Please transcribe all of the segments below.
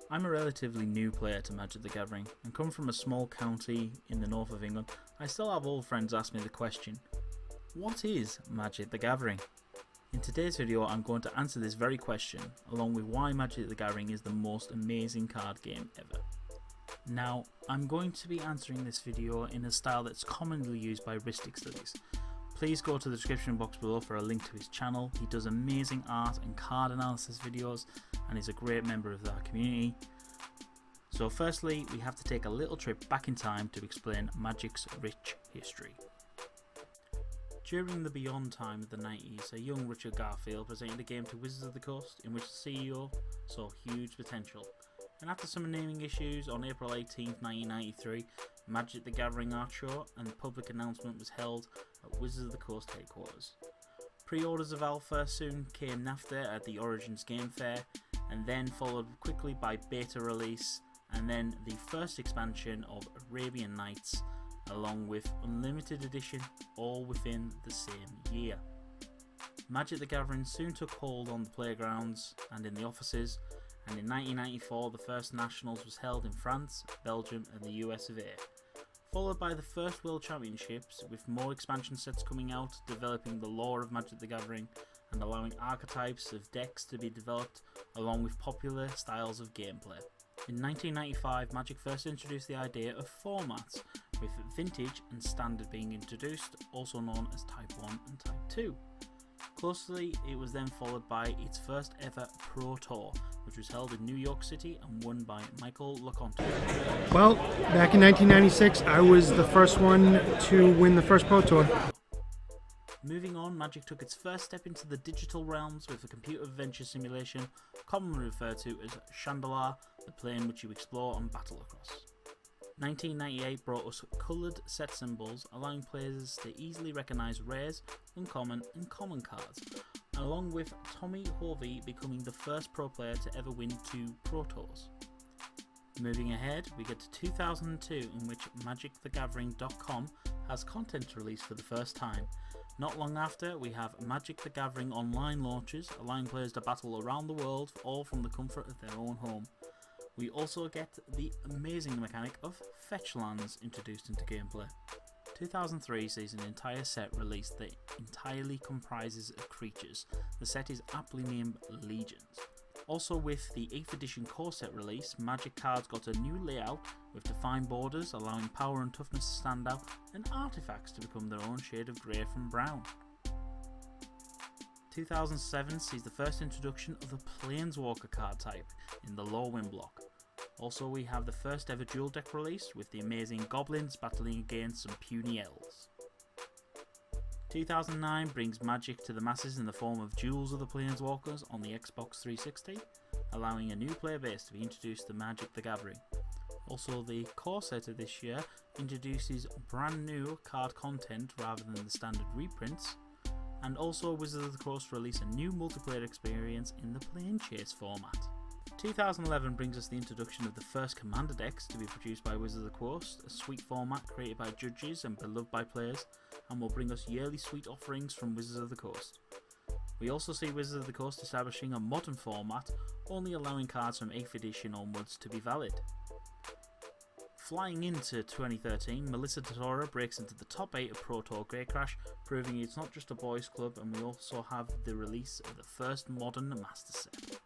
I'm a relatively new player to Magic the Gathering, and come from a small county in the north of England. I still have old friends ask me the question, what is Magic the Gathering? In today's video I'm going to answer this very question, along with why Magic the Gathering is the most amazing card game ever. Now, I'm going to be answering this video in a style that's commonly used by Rhystic Studies. Please go to the description box below for a link to his channel. He does amazing art and card analysis videos and is a great member of our community. So firstly, we have to take a little trip back in time to explain Magic's rich history. During the beyond time of the 90s, a young Richard Garfield presented a game to Wizards of the Coast in which the CEO saw huge potential. And after some naming issues, on April 18, 1993, Magic the Gathering art show and public announcement was held at Wizards of the Coast headquarters. Pre-orders of Alpha soon came after at the Origins Game Fair, and then followed quickly by beta release, and then the first expansion of Arabian Nights, along with Unlimited Edition, all within the same year. Magic the Gathering soon took hold on the playgrounds and in the offices, and in 1994 the first Nationals was held in France, Belgium and the US of A, followed by the first World Championships, with more expansion sets coming out, developing the lore of Magic the Gathering and allowing archetypes of decks to be developed along with popular styles of gameplay. In 1995 Magic first introduced the idea of formats, with Vintage and Standard being introduced, also known as Type 1 and Type 2. Closely, it was then followed by its first ever Pro Tour, which was held in New York City and won by Michael LeConte. Well, back in 1996, I was the first one to win the first Pro Tour. Moving on, Magic took its first step into the digital realms with a computer adventure simulation, commonly referred to as Chandelier, the plane which you explore and battle across. 1998 brought us coloured set symbols, allowing players to easily recognise rares, uncommon and common cards, along with Tommy Hovey becoming the first pro player to ever win 2 Pro Tours. Moving ahead, we get to 2002, in which MagicTheGathering.com has content released for the first time. Not long after, we have Magic the Gathering online launches, allowing players to battle around the world, all from the comfort of their own home. We also get the amazing mechanic of fetch lands introduced into gameplay. 2003 sees an entire set released that entirely comprises of creatures. The set is aptly named Legions. Also, with the 8th edition core set release, Magic cards got a new layout with defined borders, allowing power and toughness to stand out, and artifacts to become their own shade of grey from brown. 2007 sees the first introduction of the Planeswalker card type in the Lorwyn block. Also, we have the first ever dual deck release with the amazing Goblins battling against some puny elves. 2009 brings Magic to the masses in the form of Duels of the Planeswalkers on the Xbox 360, allowing a new player base to be introduced to Magic the Gathering. Also, the core set of this year introduces brand new card content rather than the standard reprints, and also Wizards of the Coast release a new multiplayer experience in the Plane Chase format. 2011 brings us the introduction of the first Commander decks to be produced by Wizards of the Coast, a suite format created by judges and beloved by players, and will bring us yearly suite offerings from Wizards of the Coast. We also see Wizards of the Coast establishing a modern format, only allowing cards from 8th edition onwards to be valid. Flying into 2013, Melissa Totoro breaks into the top 8 of Pro Tour Gatecrash, proving it's not just a boys club, and we also have the release of the first modern Master Set.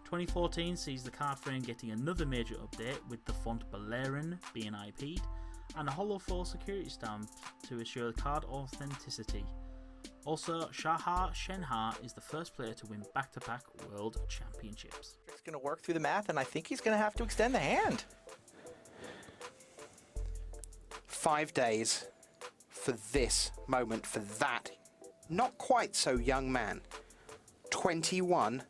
2014 sees the card frame getting another major update, with the font Balerion being IP'd, and a Hollow 4 security stamp to assure card authenticity. Also, Shahar Shenhar is the first player to win back-to-back World Championships. He's going to work through the math, and I think he's going to have to extend the hand. 5 days for this moment, for that not quite so young man. 21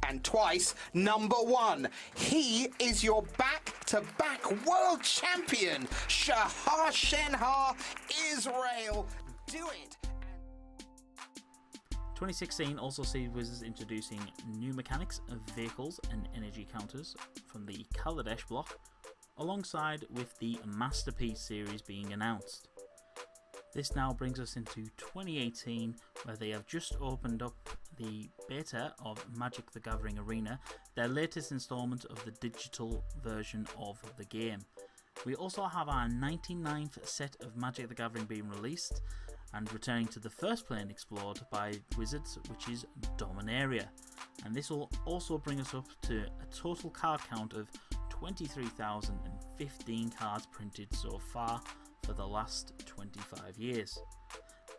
and twice #1. He is your back-to-back world champion, Shahar Shenhar Israel. Do it. 2016 also sees Wizards introducing new mechanics of vehicles and energy counters from the Kaladesh block, alongside with the Masterpiece series being announced. This now brings us into 2018, where they have just opened up the beta of Magic the Gathering Arena, their latest installment of the digital version of the game. We also have our 99th set of Magic the Gathering being released, and returning to the first plane explored by Wizards, which is Dominaria. And this will also bring us up to a total card count of 23,015 cards printed so far for the last 25 years.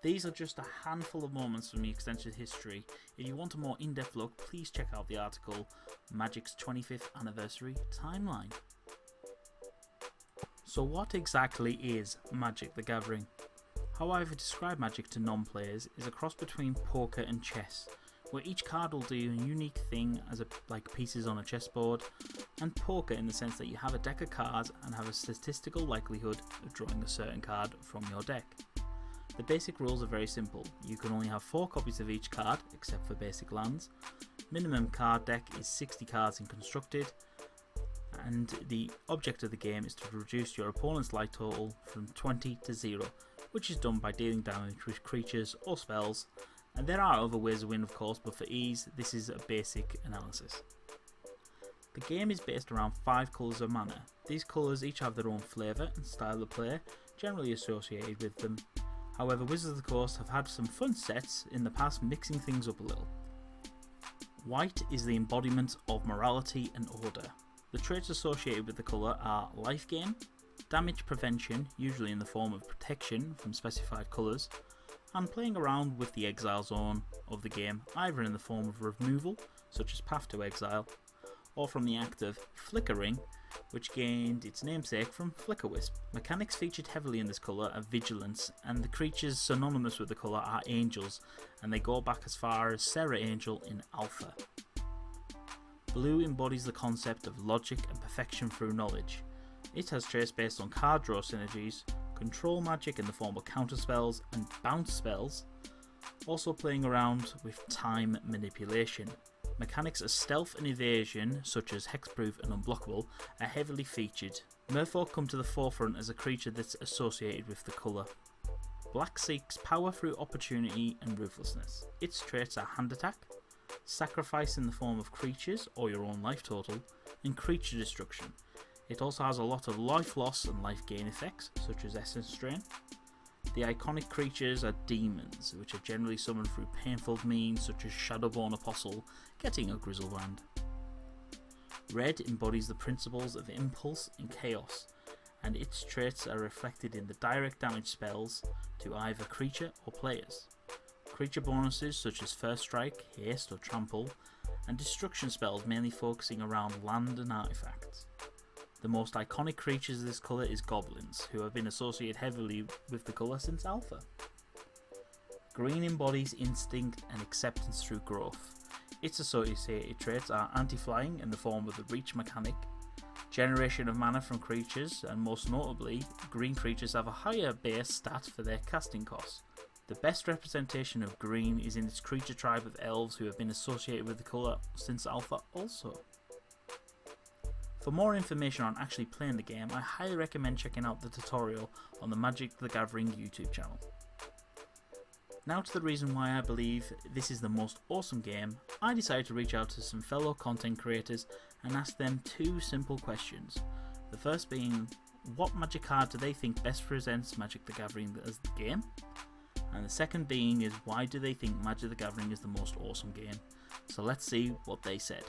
These are just a handful of moments from the extensive history. If you want a more in-depth look, please check out the article Magic's 25th Anniversary Timeline. So what exactly is Magic the Gathering? How I would describe Magic to non-players is a cross between poker and chess, where each card will do a unique thing like pieces on a chessboard, and poker in the sense that you have a deck of cards and have a statistical likelihood of drawing a certain card from your deck. The basic rules are very simple. You can only have 4 copies of each card, except for basic lands. Minimum card deck is 60 cards in constructed, and the object of the game is to reduce your opponent's life total from 20 to 0, which is done by dealing damage with creatures or spells, and there are other ways to win of course, but for ease this is a basic analysis. The game is based around 5 colours of mana. These colours each have their own flavour and style of play, generally associated with them. However, Wizards of the Coast have had some fun sets in the past, mixing things up a little. White is the embodiment of morality and order. The traits associated with the colour are life gain, damage prevention, usually in the form of protection from specified colours, and playing around with the exile zone of the game, either in the form of removal, such as Path to Exile, or from the act of flickering, which gained its namesake from Flickerwisp. Mechanics featured heavily in this colour are vigilance, and the creatures synonymous with the colour are angels, and they go back as far as Serra Angel in Alpha. Blue embodies the concept of logic and perfection through knowledge. It has traits based on card draw synergies, control magic in the form of counter spells and bounce spells, also playing around with time manipulation. Mechanics of stealth and evasion, such as hexproof and unblockable, are heavily featured. Merfolk come to the forefront as a creature that's associated with the colour. Black seeks power through opportunity and ruthlessness. Its traits are hand attack, sacrifice in the form of creatures or your own life total, and creature destruction. It also has a lot of life loss and life gain effects, such as Essence Drain. The iconic creatures are demons, which are generally summoned through painful means such as Shadowborn Apostle getting a Grizzlebrand. Red embodies the principles of impulse and chaos, and its traits are reflected in the direct damage spells to either creature or players. Creature bonuses such as First Strike, Haste or Trample, and destruction spells mainly focusing around land and artifacts. The most iconic creatures of this colour is goblins, who have been associated heavily with the colour since Alpha. Green embodies instinct and acceptance through growth. Its associated traits are anti-flying in the form of the reach mechanic, generation of mana from creatures, and most notably, green creatures have a higher base stat for their casting costs. The best representation of green is in its creature tribe of elves who have been associated with the colour since Alpha also. For more information on actually playing the game, I highly recommend checking out the tutorial on the Magic the Gathering YouTube channel. Now to the reason why I believe this is the most awesome game, I decided to reach out to some fellow content creators and ask them 2 simple questions. The first being, what Magic card do they think best presents Magic the Gathering as the game? And the second being is, why do they think Magic the Gathering is the most awesome game? So let's see what they said.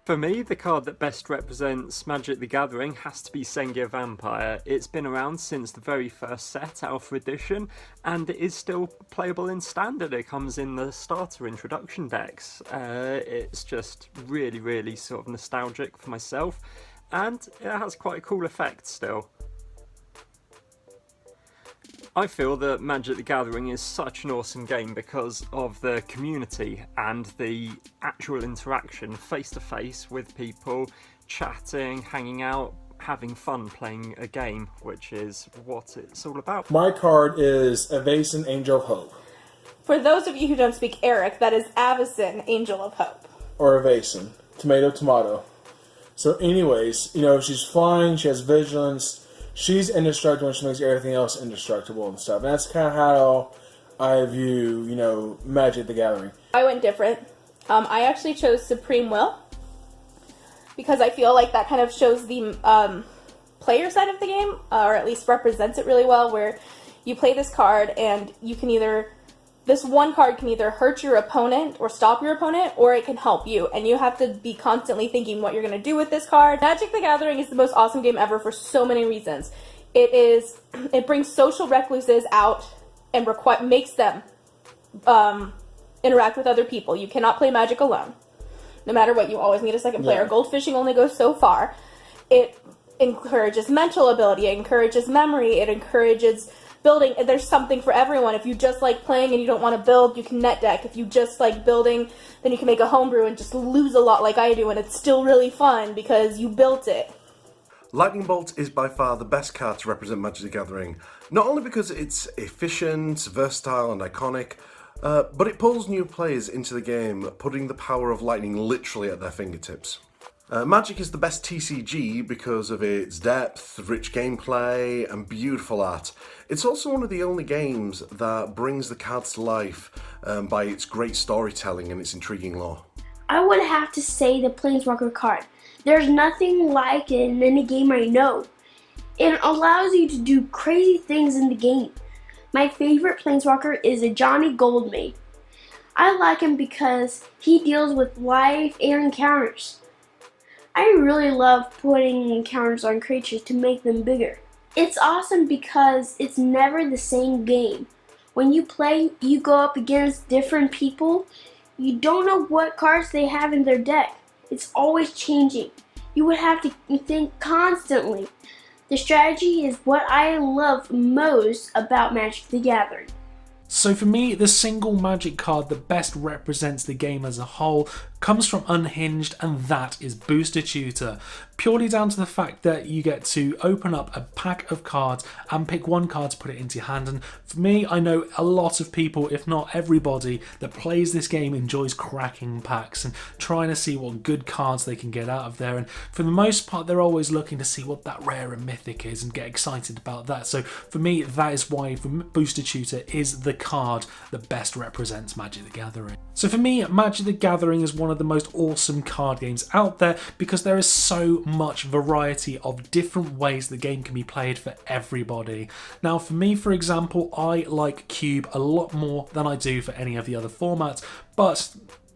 For me, the card that best represents Magic the Gathering has to be Sengir Vampire. It's been around since the very first set, Alpha Edition, and it is still playable in Standard. It comes in the starter introduction decks. It's just really sort of nostalgic for myself, and it has quite a cool effect still. I feel that Magic the Gathering is such an awesome game because of the community and the actual interaction face to face with people, chatting, hanging out, having fun playing a game, which is what it's all about. My card is Evasion, Angel of Hope. For those of you who don't speak Eric, that is Avacyn, Angel of Hope. Or Evasion. Tomato, tomato. So anyways, she's flying, she has vigilance. She's indestructible and she makes everything else indestructible and stuff. And that's kind of how I view, Magic the Gathering. I went different. I actually chose Supreme Will because I feel like that kind of shows the player side of the game, or at least represents it really well, where you play this card and you can this one card can either hurt your opponent or stop your opponent, or it can help you, and you have to be constantly thinking what you're going to do with this card. Magic the Gathering is the most awesome game ever for so many reasons. It brings social recluses out and makes them interact with other people. You cannot play Magic alone. No matter what, you always need a second player. Yeah. Goldfishing only goes so far. It encourages mental ability, it encourages memory, it encourages building. There's something for everyone. If you just like playing and you don't want to build, you can net deck. If you just like building, then you can make a homebrew and just lose a lot like I do, and it's still really fun because you built it. Lightning Bolt is by far the best card to represent Magic the Gathering, not only because it's efficient, versatile and iconic, but it pulls new players into the game, putting the power of lightning literally at their fingertips. Magic is the best TCG because of its depth, rich gameplay, and beautiful art. It's also one of the only games that brings the cards to life by its great storytelling and its intriguing lore. I would have to say the Planeswalker card. There's nothing like it in any game I know. It allows you to do crazy things in the game. My favorite Planeswalker is a Johnny Goldmade. I like him because he deals with life and encounters. I really love putting encounters on creatures to make them bigger. It's awesome because it's never the same game. When you play, you go up against different people. You don't know what cards they have in their deck. It's always changing. You would have to think constantly. The strategy is what I love most about Magic the Gathering. So for me, the single Magic card that best represents the game as a whole comes from Unhinged, and that is Booster Tutor. Purely down to the fact that you get to open up a pack of cards and pick one card to put it into your hand. And for me, I know a lot of people, if not everybody, that plays this game enjoys cracking packs and trying to see what good cards they can get out of there. And for the most part, they're always looking to see what that rare and mythic is and get excited about that. So for me, that is why Booster Tutor is the card that best represents Magic the Gathering. So for me, Magic the Gathering is one of the most awesome card games out there because there is so much variety of different ways the game can be played for everybody. Now for me, for example, I like Cube a lot more than I do for any of the other formats, but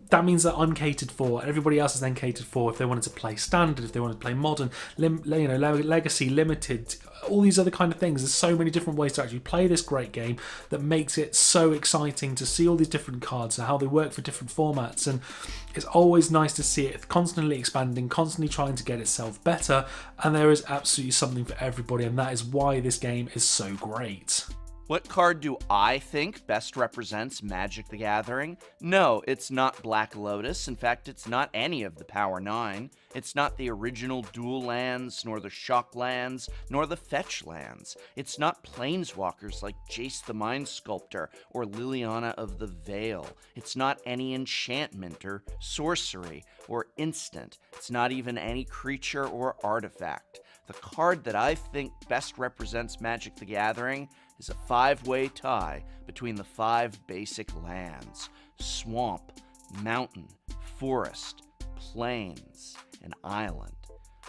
that means that I'm catered for. Everybody else is then catered for if they wanted to play standard, if they wanted to play modern, legacy, limited, all these other kind of things. There's so many different ways to actually play this great game that makes it so exciting to see all these different cards and how they work for different formats. And it's always nice to see it constantly expanding, constantly trying to get itself better. And there is absolutely something for everybody, and that is why this game is so great. What card do I think best represents Magic the Gathering? No, it's not Black Lotus. In fact, it's not any of the Power 9. It's not the original Dual Lands, nor the Shock Lands, nor the Fetch Lands. It's not Planeswalkers like Jace the Mind Sculptor or Liliana of the Veil. It's not any enchantment or sorcery or instant. It's not even any creature or artifact. The card that I think best represents Magic the Gathering is a 5-way tie between the 5 basic lands: swamp, mountain, forest, plains, and island.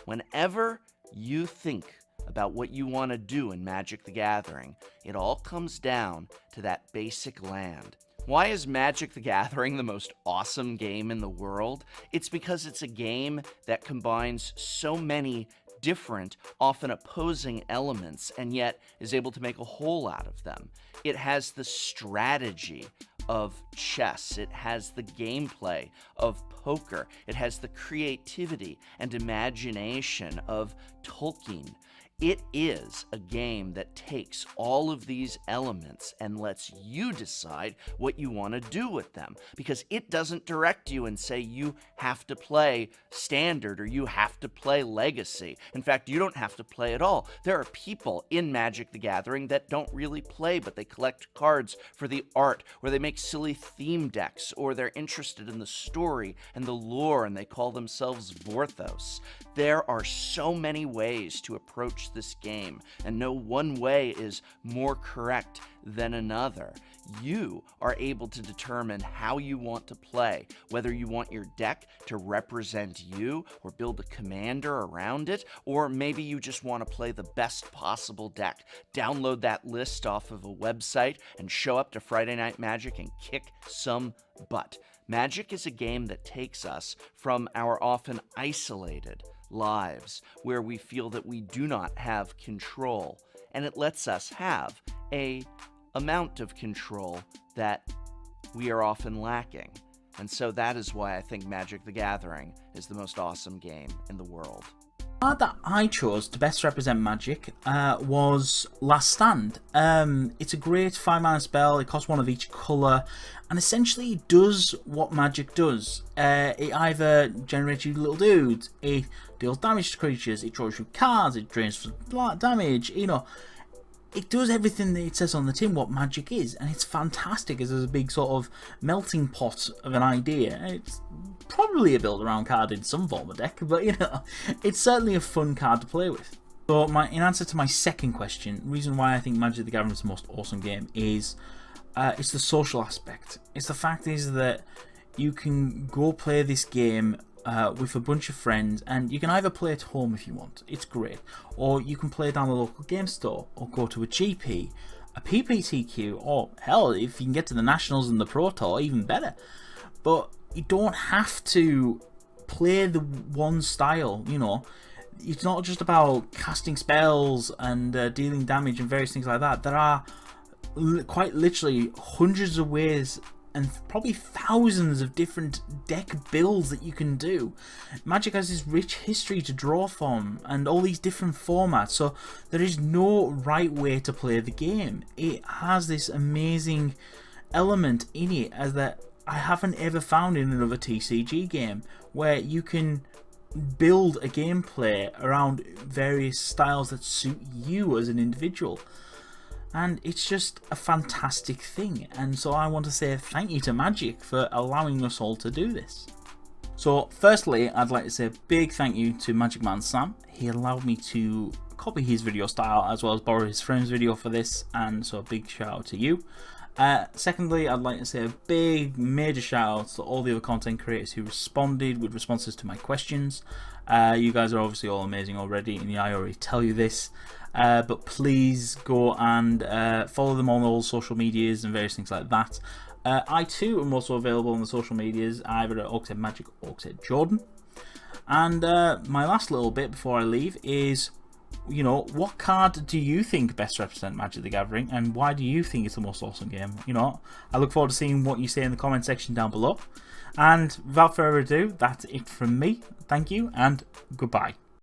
Whenever you think about what you want to do in Magic the Gathering, it all comes down to that basic land. Why is Magic the Gathering the most awesome game in the world? It's because it's a game that combines so many different, often opposing elements, and yet is able to make a whole out of them. It has the strategy of chess. It has the gameplay of poker. It has the creativity and imagination of Tolkien. It is a game that takes all of these elements and lets you decide what you want to do with them, because it doesn't direct you and say you have to play standard or you have to play legacy. In fact, you don't have to play at all. There are people in Magic the Gathering that don't really play, but they collect cards for the art, or they make silly theme decks, or they're interested in the story and the lore and they call themselves Vorthos. There are so many ways to approach approach this game, and no one way is more correct than another. You are able to determine how you want to play, whether you want your deck to represent you or build a commander around it, or maybe you just want to play the best possible deck. Download that list off of a website and show up to Friday Night Magic and kick some butt. Magic is a game that takes us from our often isolated lives, where we feel that we do not have control, and it lets us have a amount of control that we are often lacking. And so that is why I think Magic the Gathering is the most awesome game in the world. The card that I chose to best represent Magic was Last Stand. It's a great 5-mana spell. It costs 1 of each colour, and essentially does what Magic does. It either generates you little dudes, it deals damage to creatures, it draws you cards, it drains for damage, you know. It does everything that it says on the tin what Magic is, and it's fantastic as a big sort of melting pot of an idea. It's probably a build-around card in some form of deck, but you know, it's certainly a fun card to play with. So in answer to my second question, the reason why I think Magic the Gathering is the most awesome game is it's the social aspect. It's the fact is that you can go play this game with a bunch of friends, and you can either play at home if you want, it's great, or you can play down the local game store, or go to a GP, a PPTQ, or hell, if you can get to the Nationals and the Pro Tour, even better. But you don't have to play the one style, you know. It's not just about casting spells and dealing damage and various things like that. There are quite literally hundreds of ways and probably thousands of different deck builds that you can do. Magic has this rich history to draw from and all these different formats, so there is no right way to play the game. It has this amazing element in it as that I haven't ever found in another TCG game, where you can build a gameplay around various styles that suit you as an individual. And it's just a fantastic thing, and so I want to say thank you to Magic for allowing us all to do this. So firstly, I'd like to say a big thank you to Magic Man Sam. He allowed me to copy his video style as well as borrow his friend's video for this, and so a big shout out to you. Secondly, I'd like to say a big major shout out to all the other content creators who responded with responses to my questions. You guys are obviously all amazing already, and I already tell you this. But please go and follow them on all social medias and various things like that. I too am also available on the social medias, either at OxheadMagic or OxheadJordan. And my last little bit before I leave is, you know, what card do you think best represents Magic the Gathering, and why do you think it's the most awesome game? You know, I look forward to seeing what you say in the comment section down below. And without further ado, that's it from me. Thank you and goodbye.